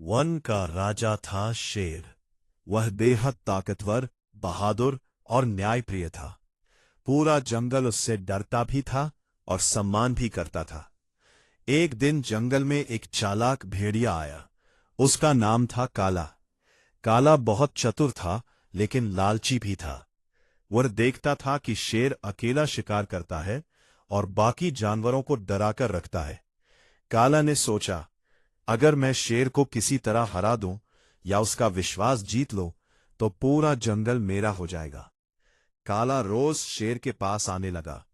One का राजा था शेर। वह बेहद ताकतवर, बहादुर और न्यायप्रिय था। पूरा जंगल उससे डरता भी था और सम्मान भी करता था। एक दिन जंगल में एक चालाक भेड़िया आया। उसका नाम था काला। काला बहुत चतुर था, लेकिन लालची भी था। वह देखता था कि शेर अकेला शिकार करता है और बाकी जानवरों को डराकर रखता है। काला ने सोचा, अगर मैं शेर को किसी तरह हरा दूं या उसका विश्वास जीत लो तो पूरा जंगल मेरा हो जाएगा। काला रोज शेर के पास आने लगा।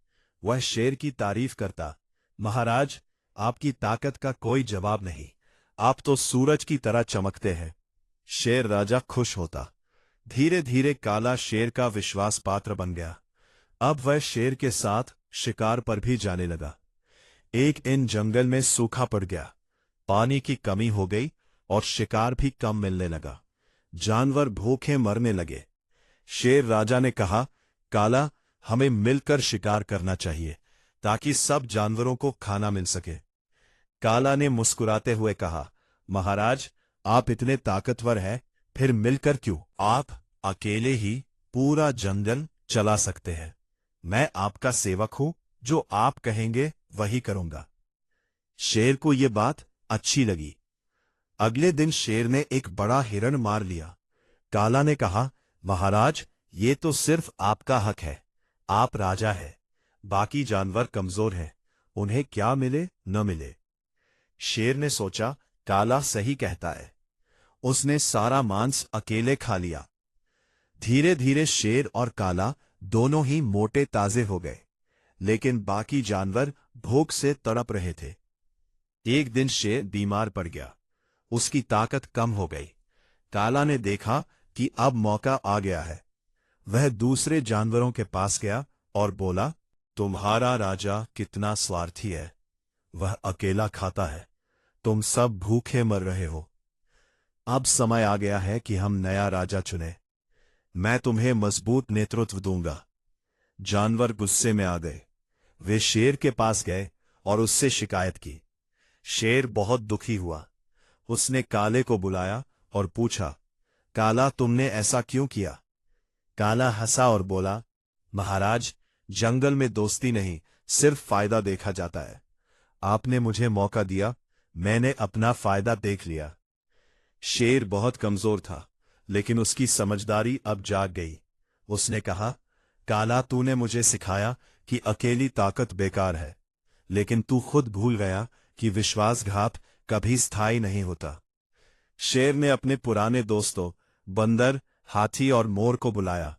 वह शेर की तारीफ करता, महाराज, आपकी ताकत का कोई जवाब नहीं। आप तो सूरज की तरह चमकते हैं। शेर राजा खुश होता। धीरे धीरे काला शेर का विश्वास पात्र बन गया। अब वह शेर के साथ शिकार पर भी जाने लगा। एक इन जंगल में सूखा पड़ गया। पानी की कमी हो गई और शिकार भी कम मिलने लगा। जानवर भूखे मरने लगे। शेर राजा ने कहा, काला, हमें मिलकर शिकार करना चाहिए ताकि सब जानवरों को खाना मिल सके। काला ने मुस्कुराते हुए कहा, महाराज, आप इतने ताकतवर हैं, फिर मिलकर क्यों? आप अकेले ही पूरा जंगल चला सकते हैं। मैं आपका सेवक हूं, जो आप कहेंगे वही करूंगा। शेर को ये बात अच्छी लगी। अगले दिन शेर ने एक बड़ा हिरण मार लिया। काला ने कहा, महाराज, ये तो सिर्फ आपका हक है। आप राजा हैं। बाकी जानवर कमजोर हैं, उन्हें क्या मिले न मिले। शेर ने सोचा, काला सही कहता है। उसने सारा मांस अकेले खा लिया। धीरे धीरे शेर और काला दोनों ही मोटे ताजे हो गए, लेकिन बाकी जानवर भूख से तड़प रहे थे। एक दिन शेर बीमार पड़ गया। उसकी ताकत कम हो गई। काला ने देखा कि अब मौका आ गया है। वह दूसरे जानवरों के पास गया और बोला, तुम्हारा राजा कितना स्वार्थी है। वह अकेला खाता है। तुम सब भूखे मर रहे हो। अब समय आ गया है कि हम नया राजा चुनें। मैं तुम्हें मजबूत नेतृत्व दूंगा। जानवर गुस्से में आ गए। वे शेर के पास गए और उससे शिकायत की। शेर बहुत दुखी हुआ। उसने काले को बुलाया और पूछा, काला, तुमने ऐसा क्यों किया? काला हंसा और बोला, महाराज, जंगल में दोस्ती नहीं, सिर्फ फायदा देखा जाता है। आपने मुझे मौका दिया, मैंने अपना फायदा देख लिया। शेर बहुत कमजोर था, लेकिन उसकी समझदारी अब जाग गई। उसने कहा, काला, तूने मुझे सिखाया कि अकेली ताकत बेकार है, लेकिन तू खुद भूल गया कि विश्वासघात कभी स्थायी नहीं होता। शेर ने अपने पुराने दोस्तों बंदर, हाथी और मोर को बुलाया।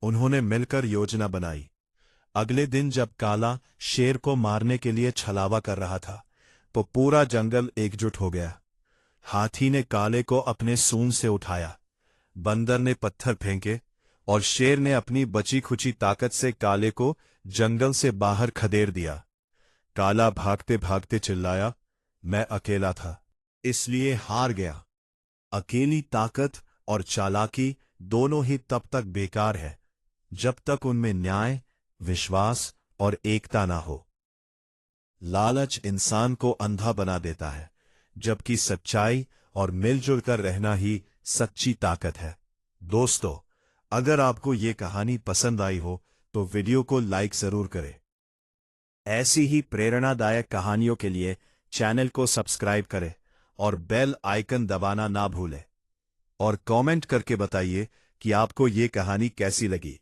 उन्होंने मिलकर योजना बनाई। अगले दिन जब काला शेर को मारने के लिए छलावा कर रहा था, तो पूरा जंगल एकजुट हो गया। हाथी ने काले को अपने सूंड से उठाया, बंदर ने पत्थर फेंके और शेर ने अपनी बची खुची ताकत से काले को जंगल से बाहर खदेड़ दिया। काला भागते भागते चिल्लाया, मैं अकेला था, इसलिए हार गया। अकेली ताकत और चालाकी दोनों ही तब तक बेकार है जब तक उनमें न्याय, विश्वास और एकता ना हो। लालच इंसान को अंधा बना देता है, जबकि सच्चाई और मिलजुल कर रहना ही सच्ची ताकत है। दोस्तों, अगर आपको ये कहानी पसंद आई हो तो वीडियो को लाइक जरूर करें। ऐसी ही प्रेरणादायक कहानियों के लिए चैनल को सब्सक्राइब करें और बेल आइकन दबाना ना भूलें। और कमेंट करके बताइए कि आपको ये कहानी कैसी लगी।